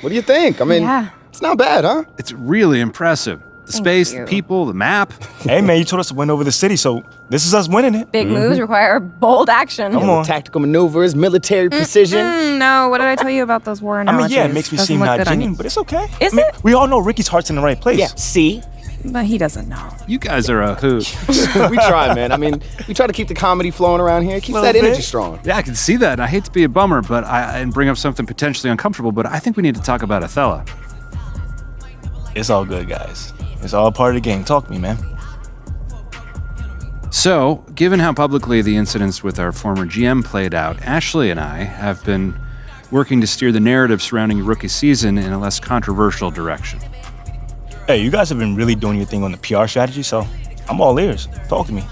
What do you think? I mean, it's not bad, huh? It's really impressive. The space, the people, the map. Hey, man, you told us to win over the city, so this is us winning it. Big moves require bold action. Come on. Tactical maneuvers, military precision. No, what did I tell you about those war analogies? Yeah, it makes me seem not genuine, but it's okay. Is it? We all know Ricky's heart's in the right place. Yeah, see? But he doesn't know. You guys are a hoot. We try, man. I mean, we try to keep the comedy flowing around here. Keeps that energy strong. Yeah, I can see that. I hate to be a bummer, and bring up something potentially uncomfortable, but I think we need to talk about Othello. It's all good, guys. It's all part of the game. Talk to me, man. So, given how publicly the incidents with our former GM played out, Ashley and I have been working to steer the narrative surrounding your rookie season in a less controversial direction. Hey, you guys have been really doing your thing on the PR strategy, so I'm all ears. Talk to me.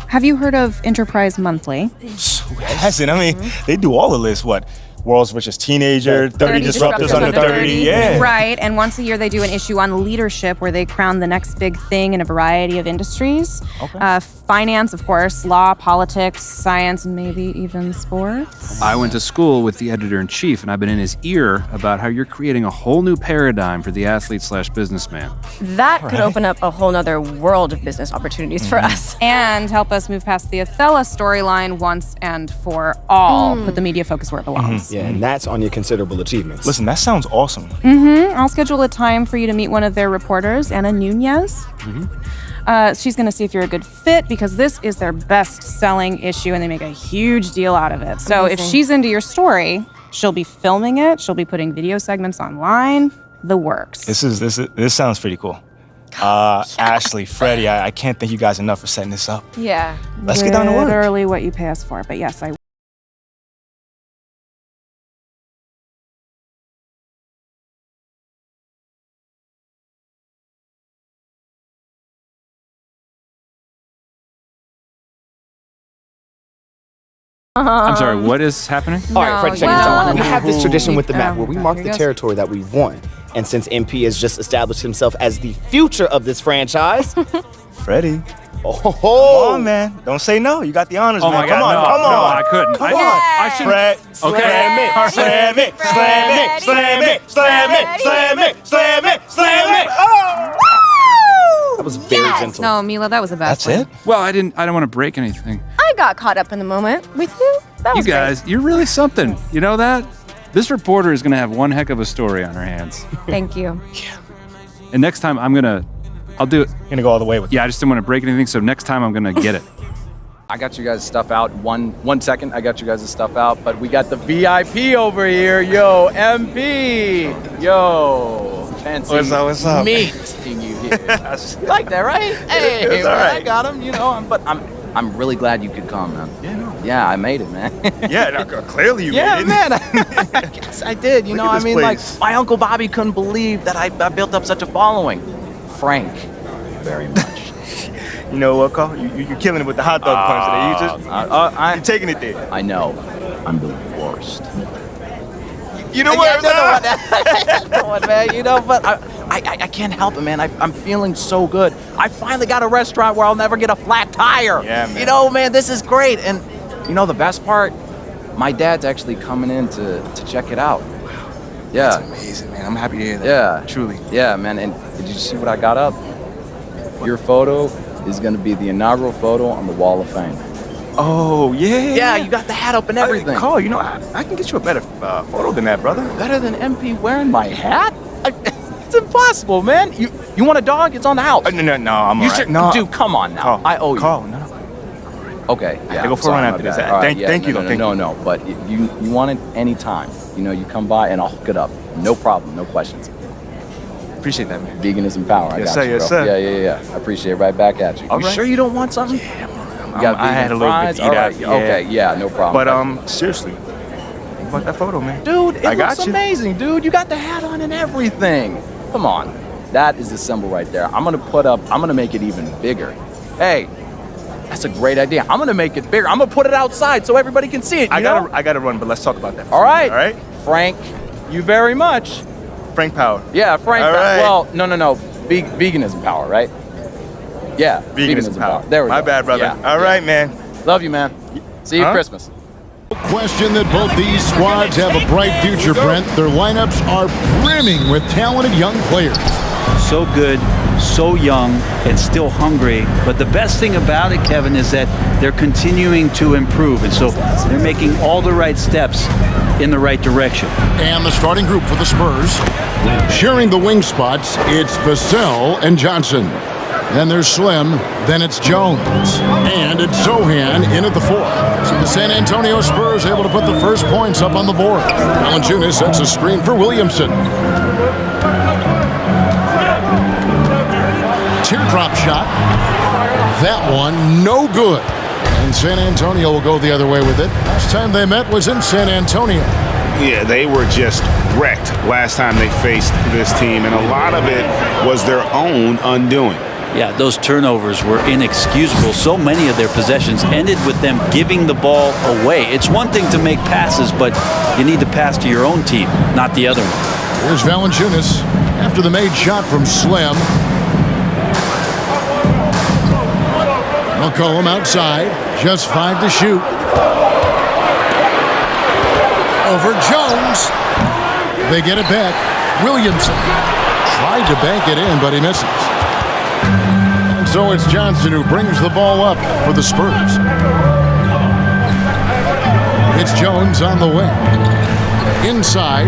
Have you heard of Enterprise Monthly? Who hasn't? I mean, they do all the lists. What? World's Richest Teenager, 30 Disruptors Under 30. Yeah. Right, and once a year they do an issue on leadership where they crown the next big thing in a variety of industries. Okay. Finance, of course, law, politics, science, and maybe even sports. I went to school with the editor-in-chief, and I've been in his ear about how you're creating a whole new paradigm for the athlete/businessman. That could open up a whole nother world of business opportunities for us. And help us move past the Othello storyline once and for all. Put the media focus where it belongs. Yeah, and that's on your considerable achievements. Listen, that sounds awesome. I'll schedule a time for you to meet one of their reporters, Anna Nunez. She's going to see if you're a good fit because this is their best-selling issue and they make a huge deal out of it. So if she's into your story, she'll be filming it. She'll be putting video segments online. The works. This sounds pretty cool. Ashley, Freddie, I can't thank you guys enough for setting this up. Yeah. Let's get down to work. Literally what you pay us for. But yes, I I'm sorry, what is happening? All right, Fred, check this out. We have this tradition with the map where we okay, mark here the goes. territory that we've won. And since MP has just established himself as the future of this franchise, Freddie, oh, come on, man. Don't say no. You got the honors, Oh man. my God, come on. no, I couldn't. Come I on. should. Fred, Okay. slam it, slam it, slam it, slam it, slam it, slam it, slam it, slam it. that was very gentle. No, Mila, that was a bad That's one. it? Well, I don't want to break anything. I got caught up in the moment with you. That You was guys, you're really something. You know that? This reporter is going to have one heck of a story on her hands. great. Thank you. And next time I'll do it. You're gonna go all the way with it. Yeah, I just didn't want to break anything, so next time I'm going to get it. I got you guys' stuff out. One second, I got you guys' stuff out. But we got the VIP over here. Yo, MP. Yo, fancy What's up? meeting you here. You like that, right? Hey, It's all man, right. I got him. You know, but I'm really glad you could come, man. Yeah, no. Yeah, I made it, man. Yeah, no, clearly you Yeah, made it. man. I guess I did. You know, at I this mean, place. like, my Uncle Bobby couldn't believe that I built up such a following. Frank, very much. You know what, Carl? You're killing it with the hot dog punch today. You're taking it there. I know. I'm the worst. You know what? Man, you know, but I can't help it, man. I'm feeling so good. I finally got a restaurant where I'll never get a flat tire. Yeah, man. You know, man, this is great. And you know the best part? My dad's actually coming in to check it out. Yeah. That's amazing, man. I'm happy to hear that. Yeah. Truly. Yeah, man. And did you see what I got up? Your photo is going to be the inaugural photo on the Wall of Fame. Oh, yeah. Yeah, you got the hat up and everything. Carl, you know, I can get you a better photo than that, brother. Better than MP wearing my hat? It's impossible, man. You want a dog? It's on the house. No, I'm You all right. should, No, dude, come on now. Carl, I owe you. Carl, no. Okay, yeah. go I'm for a sorry, run my after this. bad. All right, Thank you, though. Thank you. No, but you want it anytime. You know, you come by and I'll hook it up. No problem, no questions. Appreciate that, man. Veganism power. I Yes, got sir, you, yes, bro. sir. Yeah. I appreciate it. Right back at you. All You right. sure you don't want something? You got I had a vegan little fries? bit to eat All right, after, yeah. Okay, yeah, no problem. But seriously, think about that photo, man. Dude, it I got looks you. amazing, dude. You got the hat on and everything. Come on. That is the symbol right there. I'm gonna make it even bigger. Hey, that's a great idea. I'm gonna make it bigger. I'm gonna put it outside so everybody can see it. I you know? gotta run, but let's talk about that. All right. All right. Frank, you very much. Frank Power. Yeah, Frank. All right. Well, no. Veganism power, right? Yeah. Veganism power. There we go. My bad, brother. Yeah, All right, man. Love you, man. See you Huh? Christmas. Question that both these squads have a bright future, Brent. Their lineups are brimming with talented young players. So good, so young, and still hungry. But the best thing about it, Kevin, is that they're continuing to improve. And so they're making all the right steps in the right direction. And the starting group for the Spurs, sharing the wing spots, it's Vassell and Johnson. Then there's Slim, then it's Jones, and it's Sohan in at the 4. So the San Antonio Spurs able to put the first points up on the board. Valanciunas sets a screen for Williamson. Teardrop shot. That one, no good. And San Antonio will go the other way with it. Last time they met was in San Antonio. Yeah, they were just wrecked last time they faced this team, and a lot of it was their own undoing. Yeah, those turnovers were inexcusable. So many of their possessions ended with them giving the ball away. It's one thing to make passes, but you need to pass to your own team, not the other one. Here's Valanciunas after the made shot from Slim. McCollum outside, just 5 to shoot. Over Jones. They get it back. Williamson tried to bank it in, but he misses. And so it's Johnson who brings the ball up for the Spurs. It's Jones on the wing. Inside.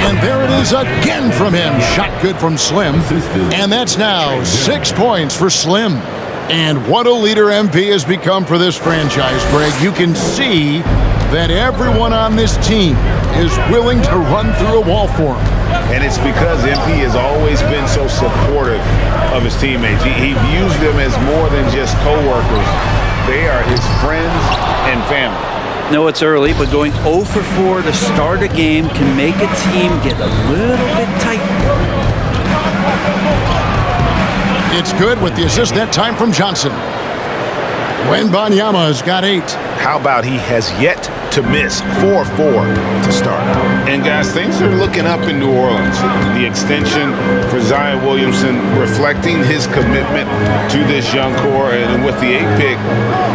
And there it is again from him. Shot good from Slim. And that's now 6 points for Slim. And what a leader MP has become for this franchise, Greg. You can see that everyone on this team is willing to run through a wall for him. And it's because MP has always been so supportive of his teammates. He views them as more than just co-workers. They are his friends and family. No, it's early, but going 0 for 4 to start a game can make a team get a little bit tight. It's good with the assist that time from Johnson. Wembanyama has got 8. How about he has yet to miss 4-4 to start? And guys, things are looking up in New Orleans. The extension for Zion Williamson reflecting his commitment to this young core, and with the 8th pick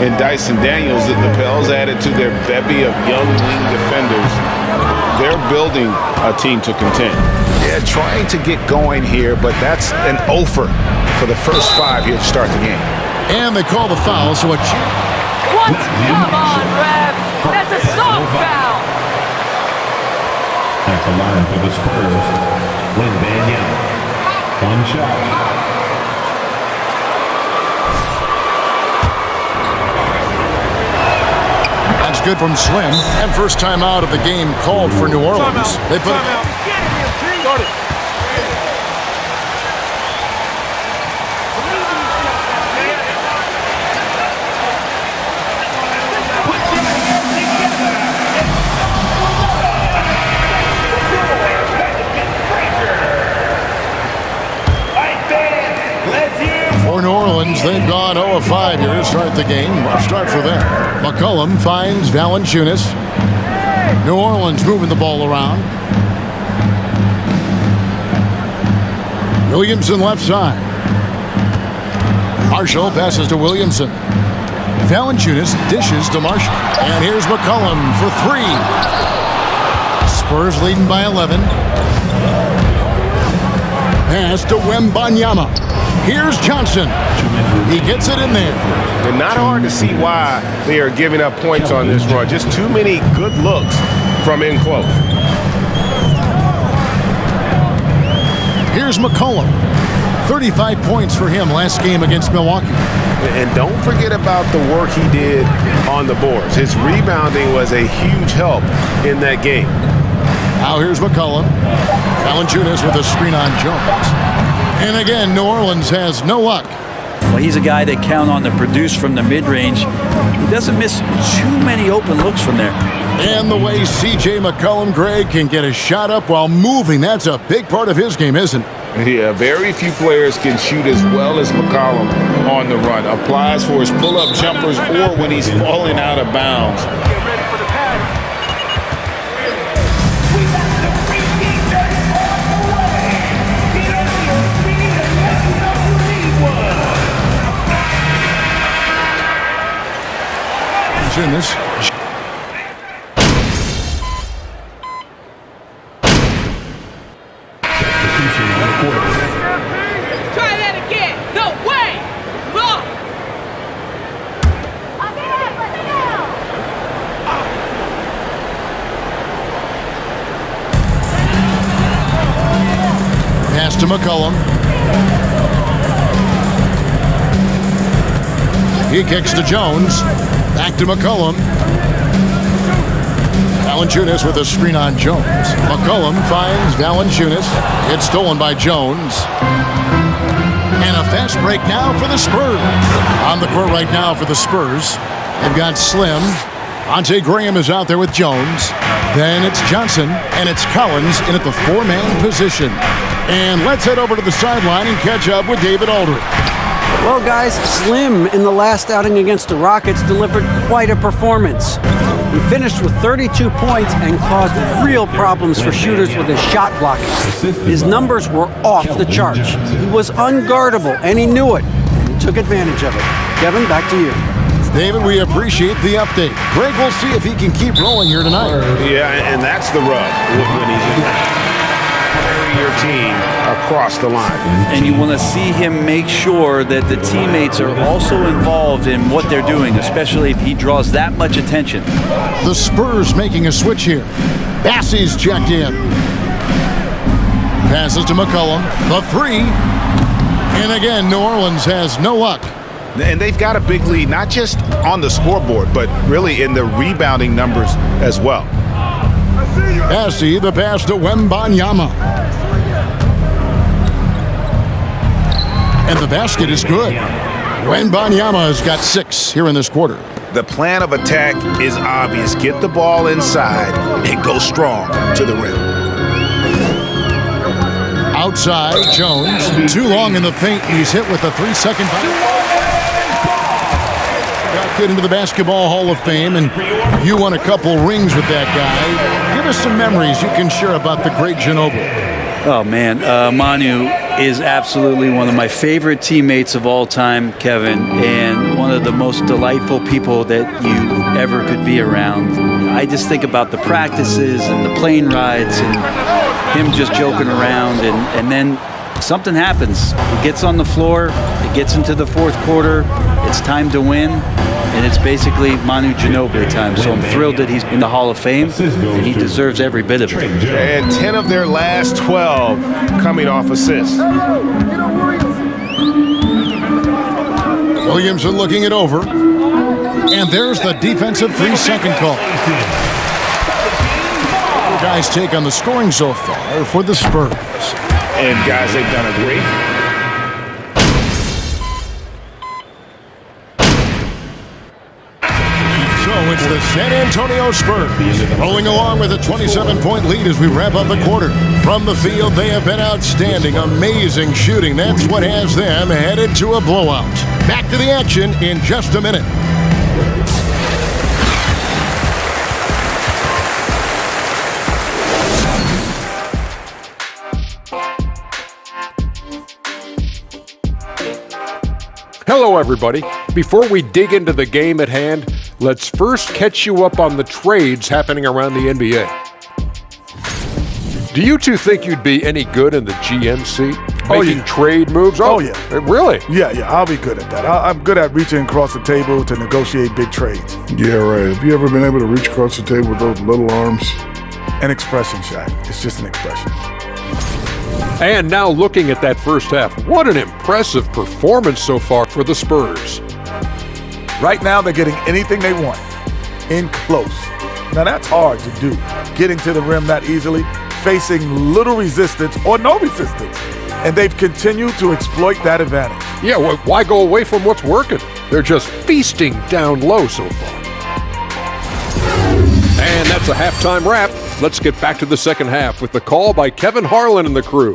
and Dyson Daniels, the Pels added to their bevy of young wing defenders. They're building a team to contend. Yeah, trying to get going here, but that's an offer for the first 5 here to start the game. And they call the foul, so a chip. What? Come on, Rev. That's a soft foul. At the line for the Spurs, Wembanyama. 1 shot. That's good from Slim. And first time out of the game called for New Orleans. They put it. For New Orleans, they've gone 0 of 5 here to start the game. Rough start for them. McCollum finds Valanciunas. New Orleans moving the ball around. Williamson left side. Marshall passes to Williamson. Valanciunas dishes to Marshall. And here's McCollum for 3. Spurs leading by 11. Pass to Wembanyama. Here's Johnson. He gets it in there. And not hard to see why they are giving up points on this run. Just too many good looks from in close. Here's McCollum. 35 points for him last game against Milwaukee. And don't forget about the work he did on the boards. His rebounding was a huge help in that game. Now here's McCollum. Valanciunas with a screen on Jones. And again, New Orleans has no luck. Well, he's a guy they count on to produce from the mid-range. He doesn't miss too many open looks from there. And the way C.J. McCollum, Greg, can get a shot up while moving, that's a big part of his game, isn't it? Yeah, very few players can shoot as well as McCollum on the run. Applies for his pull-up jumpers or when he's falling out of bounds. In this. to McCollum. He kicks to Jones. Back to McCollum. Valanciunas with a screen on Jones. McCollum finds Valanciunas. It's stolen by Jones. And a fast break now for the Spurs. On the court right now for the Spurs. They've got Slim. Ante Graham is out there with Jones. Then it's Johnson, and it's Collins in at the four-man position. And let's head over to the sideline and catch up with David Aldridge. Well, guys, Slim in the last outing against the Rockets delivered quite a performance. He finished with 32 points and caused real problems for shooters with his shot blocking. His numbers were off the charts. He was unguardable, and he knew it, and he took advantage of it. Kevin, back to you. David, we appreciate the update. Greg, we'll see if he can keep rolling here tonight. Yeah, and that's the rub when he's in carry your team across the line. And you want to see him make sure that the teammates are also involved in what they're doing, especially if he draws that much attention. The Spurs making a switch here. Bassey's checked in. Passes to McCollum. The three. And again, New Orleans has no luck. And they've got a big lead, not just on the scoreboard, but really in the rebounding numbers as well. Bassey, the pass to Wembanyama. And the basket is good. Wembanyama has got 6 here in this quarter. The plan of attack is obvious. Get the ball inside and go strong to the rim. Outside, Jones. Too long in the paint. He's hit with a 3-second foul. Got good into the Basketball Hall of Fame, and you won a couple rings with that guy. Give us some memories you can share about the great Ginobili. Oh, man. Manu is absolutely one of my favorite teammates of all time, Kevin, and one of the most delightful people that you ever could be around. I just think about the practices and the plane rides and him just joking around, and then something happens. He gets on the floor, it gets into the fourth quarter, it's time to win, and it's basically Manu Ginobili time. So I'm thrilled that he's in the Hall of Fame, and he deserves every bit of it. And 10 of their last 12 coming off assists. Williamson looking it over. And there's the defensive 3-second call. The guys take on the scoring so far for the Spurs. And guys, they've done a great. So it's the San Antonio Spurs rolling along with a 27-point lead as we wrap up the quarter. From the field, they have been outstanding, amazing shooting. That's what has them headed to a blowout. Back to the action in just a minute. Hello, everybody. Before we dig into the game at hand, let's first catch you up on the trades happening around the NBA. Do you two think you'd be any good in the GM seat? Making trade moves? Oh, yeah. Really? Yeah, I'll be good at that. I'm good at reaching across the table to negotiate big trades. Yeah, right. Have you ever been able to reach across the table with those little arms? An expression, Shaq. It's just an expression. And now looking at that first half, what an impressive performance so far for the Spurs. Right now, they're getting anything they want in close. Now, that's hard to do, getting to the rim that easily, facing little resistance or no resistance. And they've continued to exploit that advantage. Yeah, well, why go away from what's working? They're just feasting down low so far. And that's a halftime wrap. Let's get back to the second half with the call by Kevin Harlan and the crew.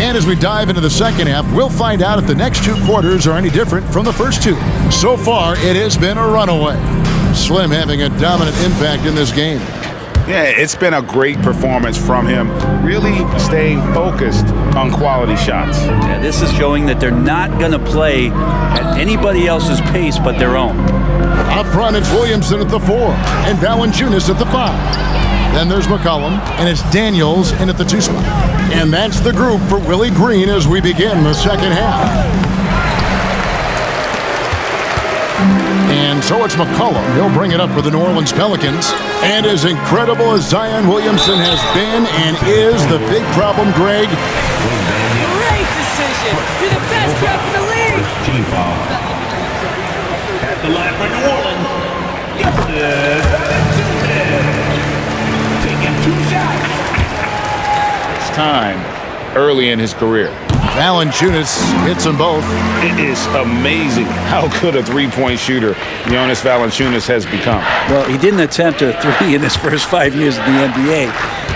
And as we dive into the second half, we'll find out if the next 2 quarters are any different from the first 2. So far, it has been a runaway. Slim having a dominant impact in this game. Yeah, it's been a great performance from him, really staying focused on quality shots. Yeah, this is showing that they're not going to play at anybody else's pace but their own. Up front, it's Williamson at the 4 and Valanciunas at the 5. Then there's McCollum, and it's Daniels in at the 2 spot. And that's the group for Willie Green as we begin the second half. And so it's McCollum. He'll bring it up for the New Orleans Pelicans. And as incredible as Zion Williamson has been and is the big problem, Greg. Great decision. You're the best ref in the league. Team foul. At the line for New Orleans. Taking 2 shots. It's time early in his career. Valanciunas hits them both. It is amazing how good a three-point shooter Jonas Valanciunas has become. Well, he didn't attempt a 3 in his first 5 years in the NBA,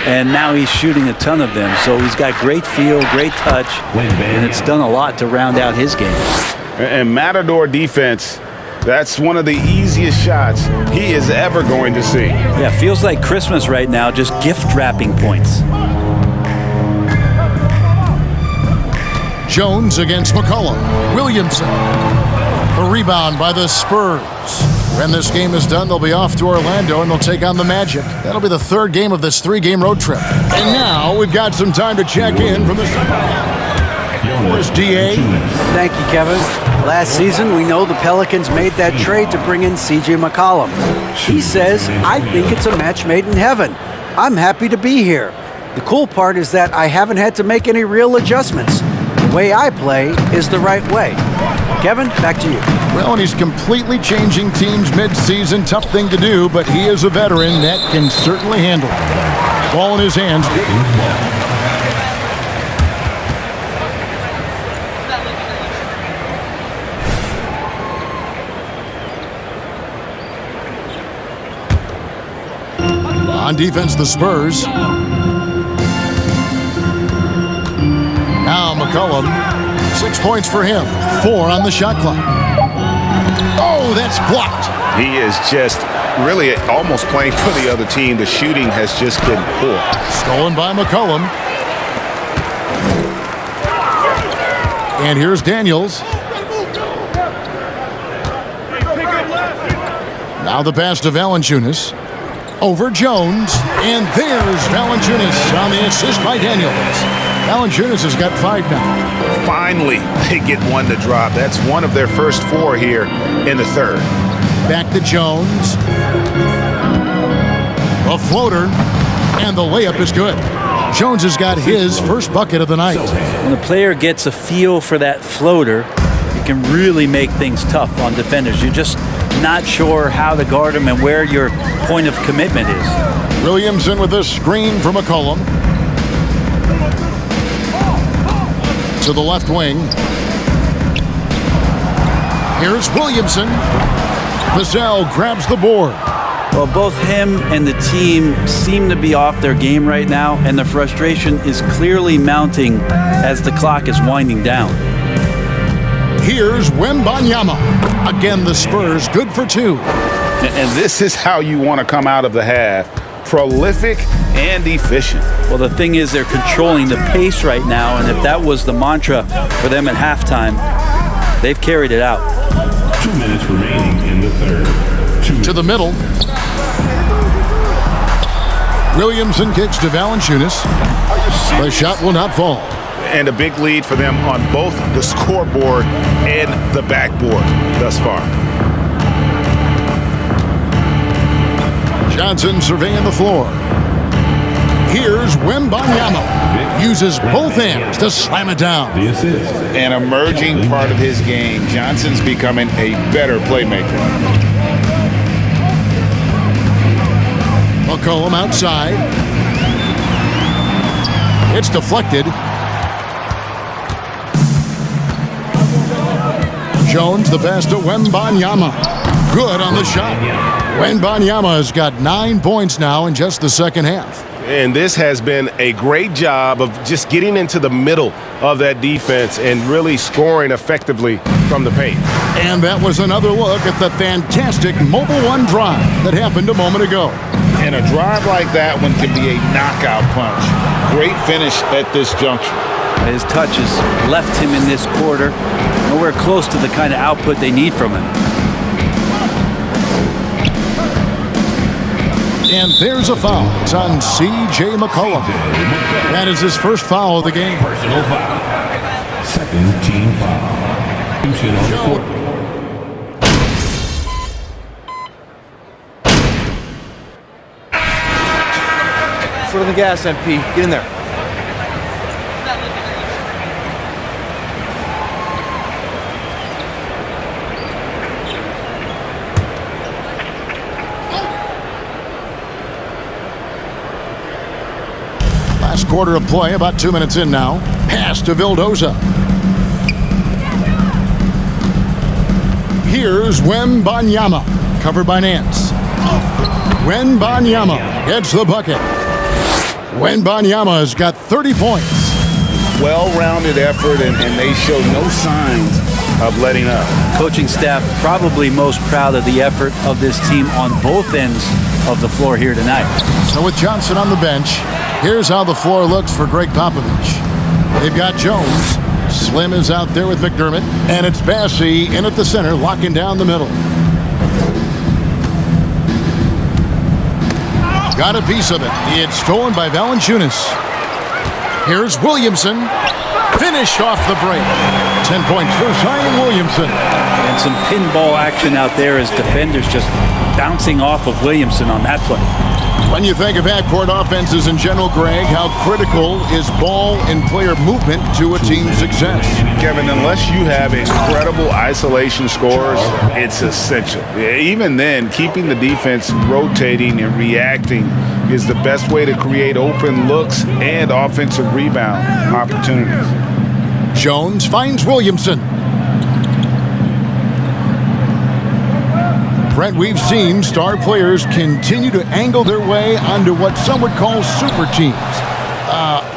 and now he's shooting a ton of them. So he's got great feel, great touch, and it's done a lot to round out his game. And Matador defense, that's one of the easiest shots he is ever going to see. Yeah, feels like Christmas right now, just gift wrapping points. Jones against McCollum. Williamson. A rebound by the Spurs. When this game is done, they'll be off to Orlando and they'll take on the Magic. That'll be the 3rd game of this 3-game road trip. And now we've got some time to check in from the Force DA. Thank you, Kevin. Last season, we know the Pelicans made that trade to bring in C.J. McCollum. He says, I think it's a match made in heaven. I'm happy to be here. The cool part is that I haven't had to make any real adjustments. The way I play is the right way. Kevin, back to you. Well, and he's completely changing teams mid-season. Tough thing to do, but he is a veteran that can certainly handle it. Ball in his hands. On defense, the Spurs. Now McCollum, 6 points for him, 4 on the shot clock. Oh, that's blocked. He is just really almost playing for the other team. The shooting has just been poor. Stolen by McCollum. And here's Daniels. Now the pass to Valanciunas. Over Jones. And there's Valanciunas on the assist by Daniels. Valanciunas has got 5 now. Finally, they get one to drop. That's one of their first 4 here in the 3rd. Back to Jones. A floater. And the layup is good. Jones has got his first bucket of the night. When the player gets a feel for that floater, it can really make things tough on defenders. You're just not sure how to guard them and where your point of commitment is. Williamson with a screen from McCollum. To the left wing. Here's Williamson. Vassell grabs the board. Well, both him and the team seem to be off their game right now, and the frustration is clearly mounting as the clock is winding down. Here's Wembanyama. Again, the Spurs good for 2. And this is how you want to come out of the half. Prolific and efficient. Well, the thing is they're controlling the pace right now, and if that was the mantra for them at halftime, they've carried it out. 2 minutes remaining in the 3rd. To the middle. Williamson kicks to Valanciunas. The shot will not fall. And a big lead for them on both the scoreboard and the backboard thus far. Johnson surveying the floor. Here's Wembanyama. Uses both hands to slam it down. An emerging part of his game. Johnson's becoming a better playmaker. McCollum outside. It's deflected. Jones, the pass to Wembanyama. Good on the shot. Wembanyama has got 9 points now in just the second half. And this has been a great job of just getting into the middle of that defense and really scoring effectively from the paint. And that was another look at the fantastic Mobile One drive that happened a moment ago. And a drive like that one can be a knockout punch. Great finish at this juncture. His touches left him in this quarter. Nowhere close to the kind of output they need from him. And And there's a foul. It's on C.J. McCollum. That is his first foul of the game. Personal foul. Second team foul. Houston on the court. Foot on the gas, MP. Get in there. Last quarter of play, about 2 minutes in now. Pass to Vildoza. Here's Wembanyama, covered by Nance. Wembanyama gets the bucket. Wembanyama has got 30 points. Well-rounded effort, and they show no signs of letting up. Coaching staff probably most proud of the effort of this team on both ends of the floor here tonight. So with Johnson on the bench, here's how the floor looks for Greg Popovich. They've got Jones. Slim is out there with McDermott. And it's Bassey in at the center, locking down the middle. Got a piece of it. It's stolen by Valanciunas. Here's Williamson. Finished off the break. 10 points for Zion Williamson. And some pinball action out there as defenders just bouncing off of Williamson on that play. When you think of half-court offenses in general, Greg, how critical is ball and player movement to a team's success? Kevin, unless you have incredible isolation scores, it's essential. Even then, keeping the defense rotating and reacting is the best way to create open looks and offensive rebound opportunities. Jones finds Williamson. Brent, we've seen star players continue to angle their way onto what some would call super teams.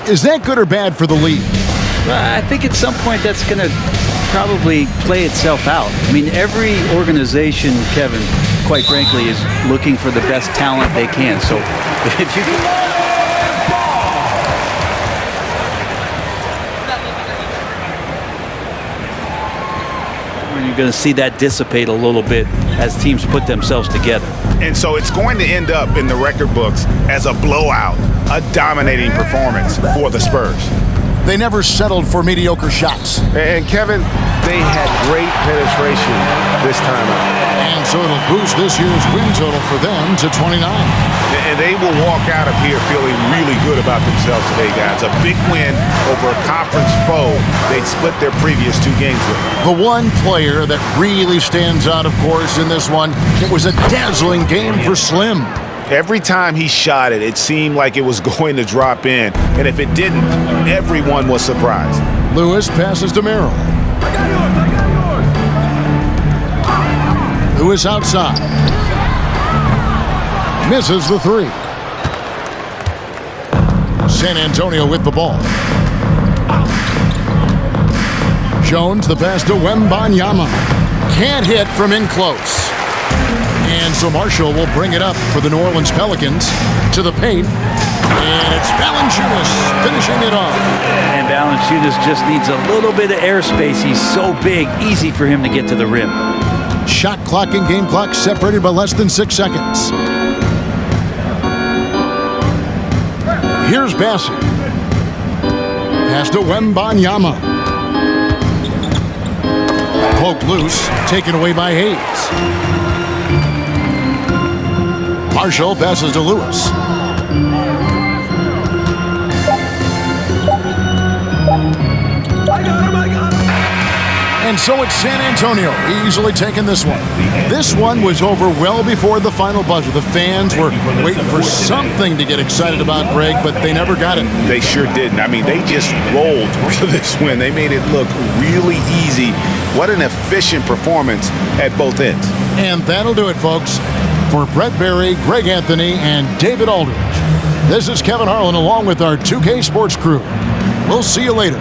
Is that good or bad for the league? I think at some point that's going to probably play itself out. I mean, every organization, Kevin, quite frankly, is looking for the best talent they can. So if you you're going to see that dissipate a little bit as teams put themselves together. And so it's going to end up in the record books as a blowout, a dominating performance for the Spurs. They never settled for mediocre shots. And Kevin, they had great penetration this time out. And so it'll boost this year's win total for them to 29. And they will walk out of here feeling really good about themselves today, guys. A big win over a conference foe they'd split their previous 2 games with. The one player that really stands out, of course, in this one, it was a dazzling game for Slim. Every time he shot it, it seemed like it was going to drop in. And if it didn't, everyone was surprised. Lewis passes to Merrill. Lewis outside. Misses the 3. San Antonio with the ball. Jones, the pass to Wembanyama. Can't hit from in close. And so Marshall will bring it up for the New Orleans Pelicans to the paint. And it's Valanciunas finishing it off. And Valanciunas just needs a little bit of airspace. He's so big, easy for him to get to the rim. Shot clock and game clock separated by less than 6 seconds. Here's Bassey. Pass to Wembanyama. Poked loose, taken away by Hayes. Marshall passes to Lewis. And so it's San Antonio easily taking this one. This one was over well before the final buzzer. The fans were waiting for something to get excited about, Greg, but they never got it. They sure didn't. I mean, they just rolled for this win. They made it look really easy. What an efficient performance at both ends. And that'll do it, folks. For Brett Berry, Greg Anthony, and David Aldridge, this is Kevin Harlan along with our 2K Sports crew. We'll see you later.